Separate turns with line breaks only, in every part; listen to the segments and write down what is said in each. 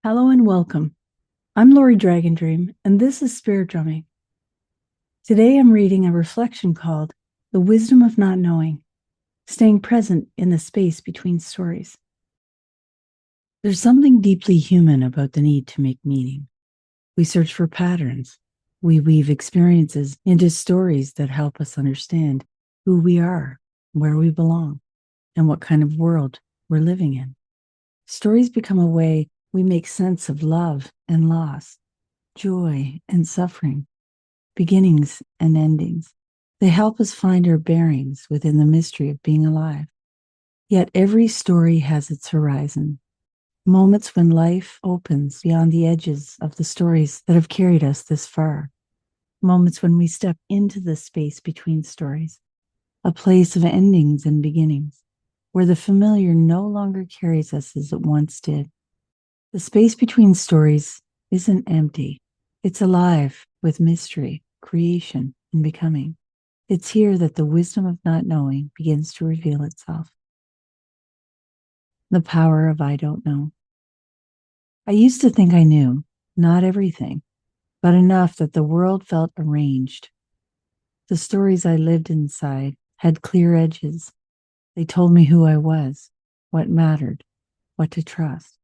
Hello and welcome. I'm Lorriiii Dragon Dream, and this is Spirit Drumming. Today I'm reading a reflection called The Wisdom of Not Knowing, Staying Present in the Space Between Stories. There's something deeply human about the need to make meaning. We search for patterns. We weave experiences into stories that help us understand who we are, where we belong, and what kind of world we're living in. Stories become a way we make sense of love and loss, joy and suffering, beginnings and endings. They help us find our bearings within the mystery of being alive. Yet every story has its horizon, moments when life opens beyond the edges of the stories that have carried us this far, moments when we step into the space between stories, a place of endings and beginnings, where the familiar no longer carries us as it once did. The space between stories isn't empty. It's alive with mystery, creation, and becoming. It's here that the wisdom of not knowing begins to reveal itself. The power of I don't know. I used to think I knew, not everything, but enough that the world felt arranged. The stories I lived inside had clear edges. They told me who I was, what mattered, what to trust.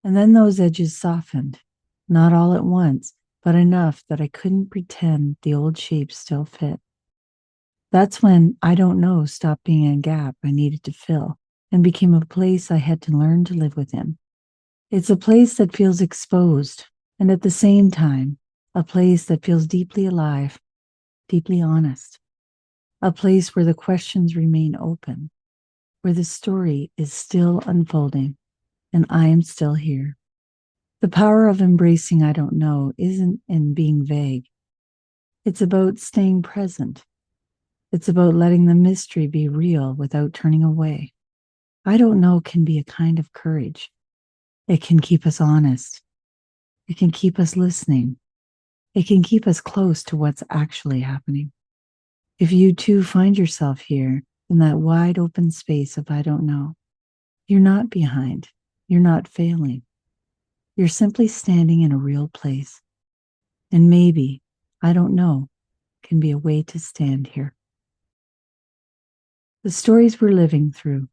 And then those edges softened, not all at once, but enough that I couldn't pretend the old shapes still fit. That's when I don't know stopped being a gap I needed to fill and became a place I had to learn to live within. It's a place that feels exposed, and at the same time, a place that feels deeply alive, deeply honest. A place where the questions remain open, where the story is still unfolding, and I am still here. The power of embracing I don't know isn't in being vague. It's about staying present. It's about letting the mystery be real without turning away. I don't know can be a kind of courage. It can keep us honest. It can keep us listening. It can keep us close to what's actually happening. If you too find yourself here in that wide open space of I don't know, you're not behind. You're not failing. You're simply standing in a real place. And maybe, I don't know, can be a way to stand here. The stories we're living through.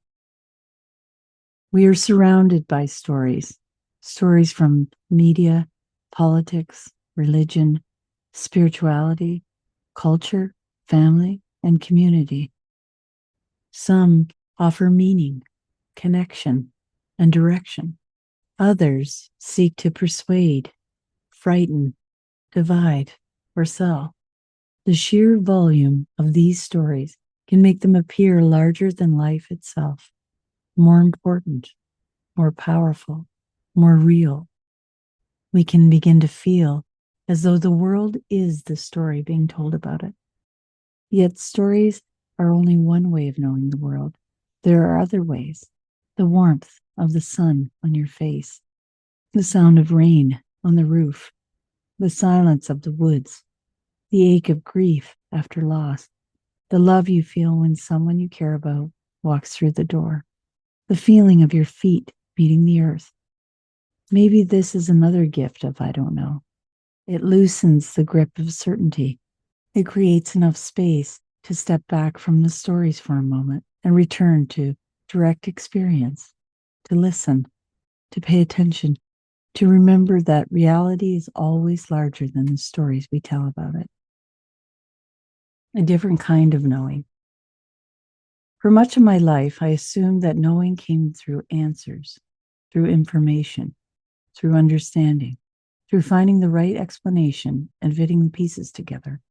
We are surrounded by stories from media, politics, religion, spirituality, culture, family, and community. Some offer meaning, connection, and direction. Others seek to persuade, frighten, divide, or sell. The sheer volume of these stories can make them appear larger than life itself, more important, more powerful, more real. We can begin to feel as though the world is the story being told about it. Yet stories are only one way of knowing the world. There are other ways. The warmth of the sun on your face, the sound of rain on the roof, the silence of the woods, the ache of grief after loss, the love you feel when someone you care about walks through the door, the feeling of your feet beating the earth. Maybe this is another gift of I don't know. It loosens the grip of certainty. It creates enough space to step back from the stories for a moment and return to direct experience, to listen, to pay attention, to remember that reality is always larger than the stories we tell about it. A different kind of knowing. For much of my life, I assumed that knowing came through answers, through information, through understanding, through finding the right explanation and fitting the pieces together.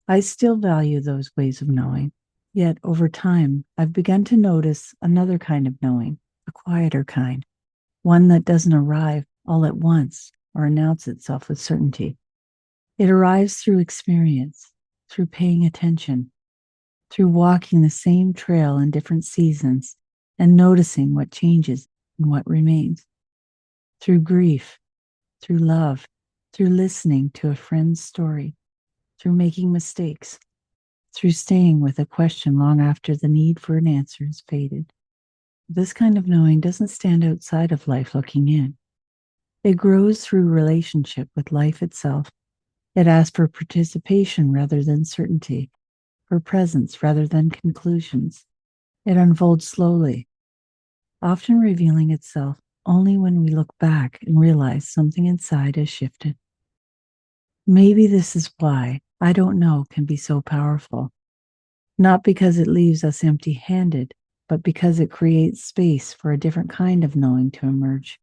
I still value those ways of knowing, yet over time, I've begun to notice another kind of knowing, a quieter kind, one that doesn't arrive all at once or announce itself with certainty. It arrives through experience, through paying attention, through walking the same trail in different seasons and noticing what changes and what remains, through grief, through love, through listening to a friend's story, through making mistakes, through staying with a question long after the need for an answer has faded. This kind of knowing doesn't stand outside of life looking in. It grows through relationship with life itself. It asks for participation rather than certainty, for presence rather than conclusions. It unfolds slowly, often revealing itself only when we look back and realize something inside has shifted. Maybe this is why I don't know can be so powerful. Not because it leaves us empty-handed, but because it creates space for a different kind of knowing to emerge.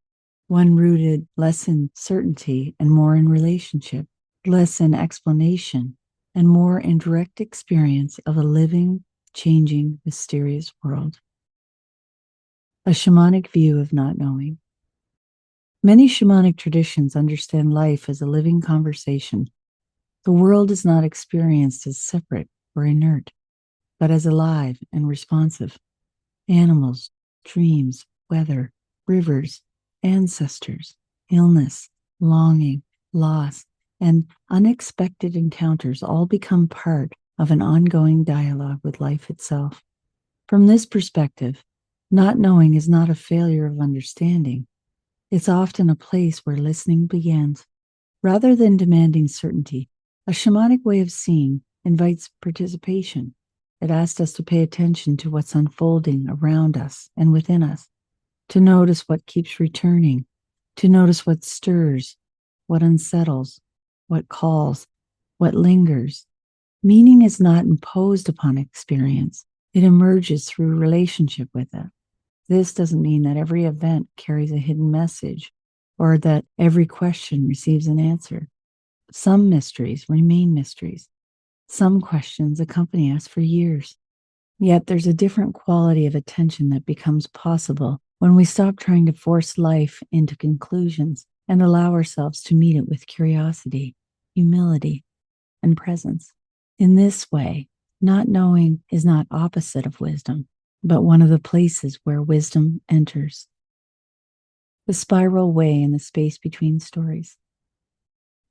One rooted less in certainty and more in relationship, less in explanation and more in direct experience of a living, changing, mysterious world. A shamanic view of not knowing. Many shamanic traditions understand life as a living conversation. The world is not experienced as separate or inert, but as alive and responsive. Animals, dreams, weather, rivers, ancestors, illness, longing, loss, and unexpected encounters all become part of an ongoing dialogue with life itself. From this perspective, not knowing is not a failure of understanding. It's often a place where listening begins. Rather than demanding certainty, a shamanic way of seeing invites participation. It asks us to pay attention to what's unfolding around us and within us, to notice what keeps returning, to notice what stirs, what unsettles, what calls, what lingers. Meaning is not imposed upon experience. It emerges through relationship with it. This doesn't mean that every event carries a hidden message or that every question receives an answer. Some mysteries remain mysteries. Some questions accompany us for years. Yet there's a different quality of attention that becomes possible when we stop trying to force life into conclusions and allow ourselves to meet it with curiosity, humility, and presence. In this way, not knowing is not opposite of wisdom, but one of the places where wisdom enters. The spiral way in the space between stories.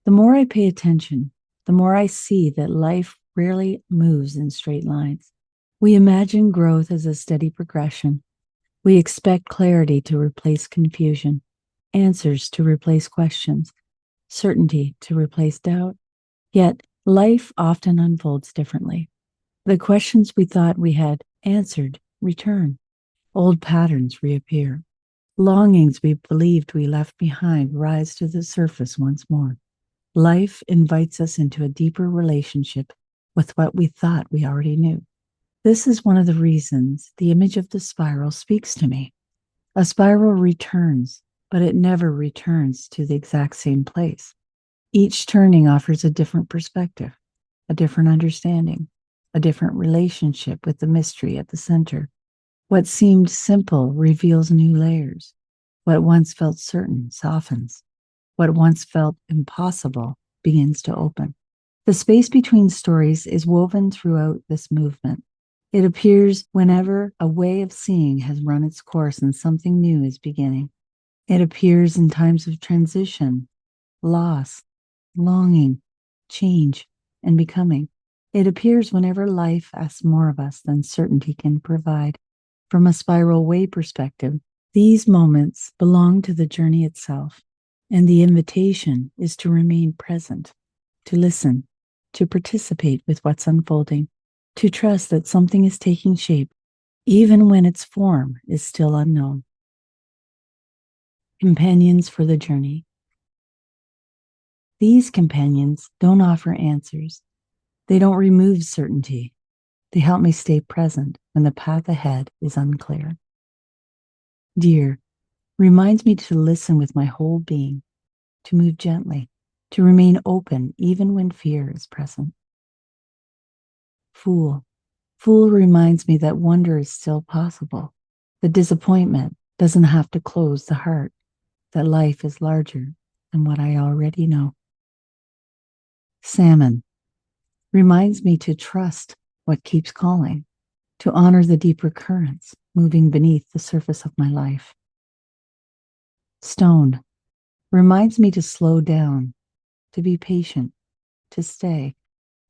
The more I pay attention, the more I see that life rarely moves in straight lines. We imagine growth as a steady progression. We expect clarity to replace confusion, answers to replace questions, certainty to replace doubt. Yet, life often unfolds differently. The questions we thought we had answered return. Old patterns reappear. Longings we believed we left behind rise to the surface once more. Life invites us into a deeper relationship with what we thought we already knew. This is one of the reasons the image of the spiral speaks to me. A spiral returns, but it never returns to the exact same place. Each turning offers a different perspective, a different understanding, a different relationship with the mystery at the center. What seemed simple reveals new layers. What once felt certain softens. What once felt impossible begins to open. The space between stories is woven throughout this movement. It appears whenever a way of seeing has run its course and something new is beginning. It appears in times of transition, loss, longing, change, and becoming. It appears whenever life asks more of us than certainty can provide. From a spiral way perspective, these moments belong to the journey itself. And the invitation is to remain present, to listen, to participate with what's unfolding, to trust that something is taking shape, even when its form is still unknown. Companions for the journey. These companions don't offer answers. They don't remove certainty. They help me stay present when the path ahead is unclear. Dear reminds me to listen with my whole being, to move gently, to remain open even when fear is present. Fool reminds me that wonder is still possible, that disappointment doesn't have to close the heart, that life is larger than what I already know. Salmon reminds me to trust what keeps calling, to honor the deeper currents moving beneath the surface of my life. Stone reminds me to slow down, to be patient, to stay,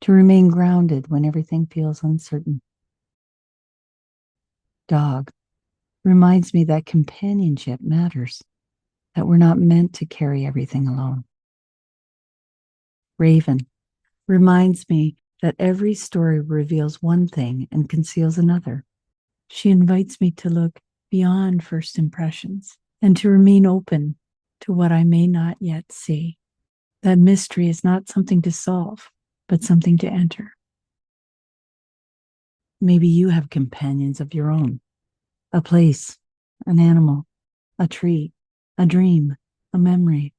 to remain grounded when everything feels uncertain. Dog reminds me that companionship matters, that we're not meant to carry everything alone. Raven reminds me that every story reveals one thing and conceals another. She invites me to look beyond first impressions and to remain open to what I may not yet see. That mystery is not something to solve, but something to enter. Maybe you have companions of your own, a place, an animal, a tree, a dream, a memory,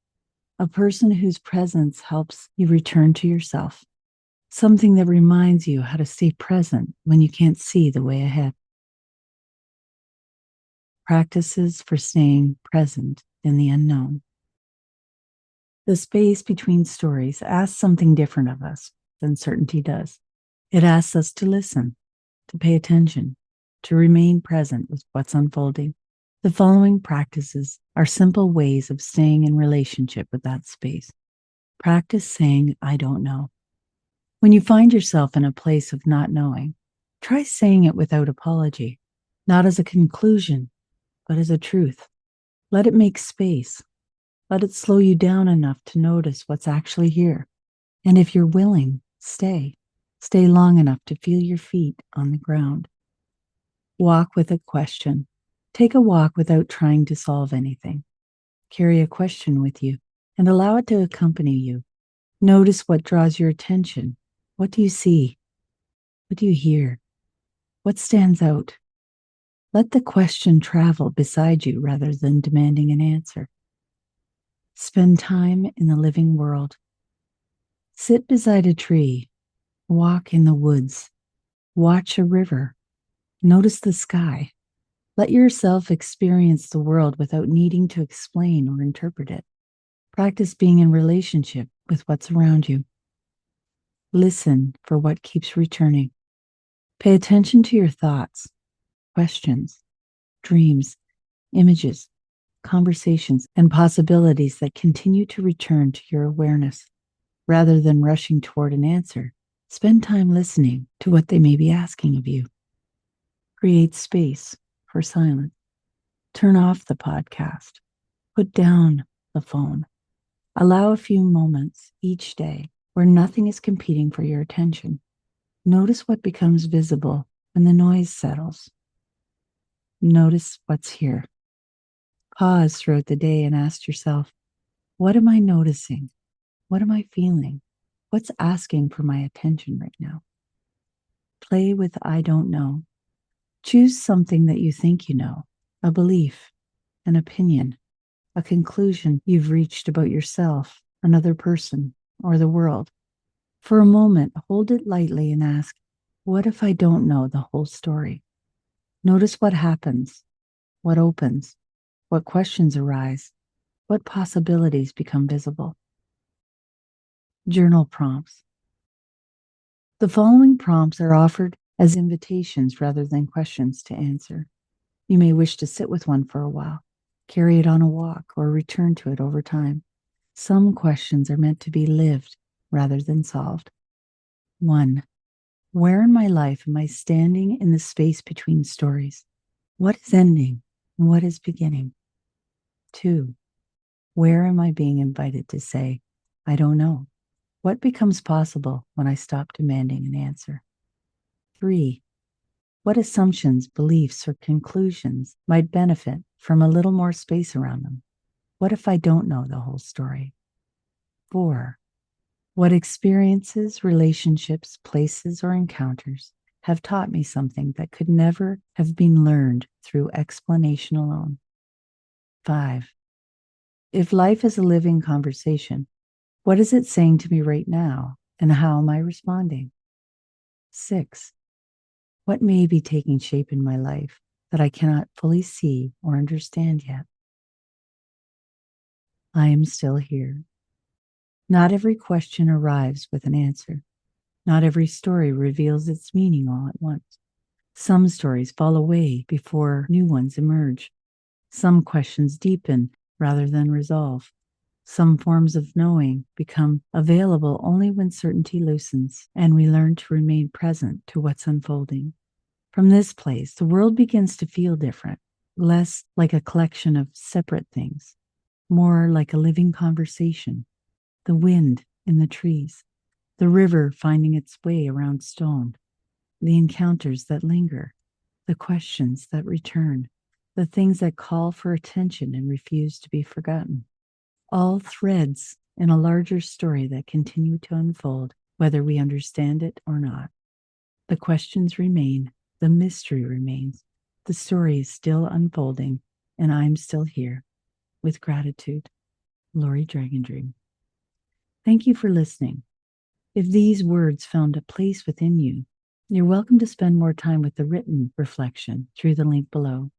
a person whose presence helps you return to yourself, something that reminds you how to stay present when you can't see the way ahead. Practices for staying present in the unknown. The space between stories asks something different of us than certainty does. It asks us to listen, to pay attention, to remain present with what's unfolding. The following practices are simple ways of staying in relationship with that space. Practice saying, I don't know. When you find yourself in a place of not knowing, try saying it without apology, not as a conclusion, but as a truth. Let it make space. Let it slow you down enough to notice what's actually here. And if you're willing, stay. Stay long enough to feel your feet on the ground. Walk with a question. Take a walk without trying to solve anything. Carry a question with you and allow it to accompany you. Notice what draws your attention. What do you see? What do you hear? What stands out? Let the question travel beside you rather than demanding an answer. Spend time in the living world. Sit beside a tree. Walk in the woods. Watch a river. Notice the sky. Let yourself experience the world without needing to explain or interpret it. Practice being in relationship with what's around you. Listen for what keeps returning. Pay attention to your thoughts, questions, dreams, images, conversations, and possibilities that continue to return to your awareness. Rather than rushing toward an answer, spend time listening to what they may be asking of you. Create space for silence. Turn off the podcast. Put down the phone. Allow a few moments each day where nothing is competing for your attention. Notice what becomes visible when the noise settles. Notice what's here. Pause throughout the day and ask yourself, what am I noticing? What am I feeling? What's asking for my attention right now? Play with I don't know. Choose something that you think you know, a belief, an opinion, a conclusion you've reached about yourself, another person, or the world. For a moment, hold it lightly and ask, what if I don't know the whole story? Notice what happens, what opens, what questions arise, what possibilities become visible. Journal prompts. The following prompts are offered as invitations rather than questions to answer. You may wish to sit with one for a while, carry it on a walk, or return to it over time. Some questions are meant to be lived rather than solved. 1. Where in my life am I standing in the space between stories? What is ending and what is beginning? 2. Where am I being invited to say, I don't know? What becomes possible when I stop demanding an answer? 3. What assumptions, beliefs, or conclusions might benefit from a little more space around them? What if I don't know the whole story? 4. What experiences, relationships, places, or encounters have taught me something that could never have been learned through explanation alone? 5. If life is a living conversation, what is it saying to me right now, and how am I responding? 6. What may be taking shape in my life that I cannot fully see or understand yet? I am still here. Not every question arrives with an answer. Not every story reveals its meaning all at once. Some stories fall away before new ones emerge. Some questions deepen rather than resolve. Some forms of knowing become available only when certainty loosens and we learn to remain present to what's unfolding. From this place, the world begins to feel different, less like a collection of separate things, more like a living conversation, the wind in the trees, the river finding its way around stone, the encounters that linger, the questions that return, the things that call for attention and refuse to be forgotten. All threads in a larger story that continue to unfold, whether we understand it or not. The questions remain, the mystery remains, the story is still unfolding, and I'm still here. With gratitude, Lorriiii Dragon Dream. Thank you for listening. If these words found a place within you, you're welcome to spend more time with the written reflection through the link below.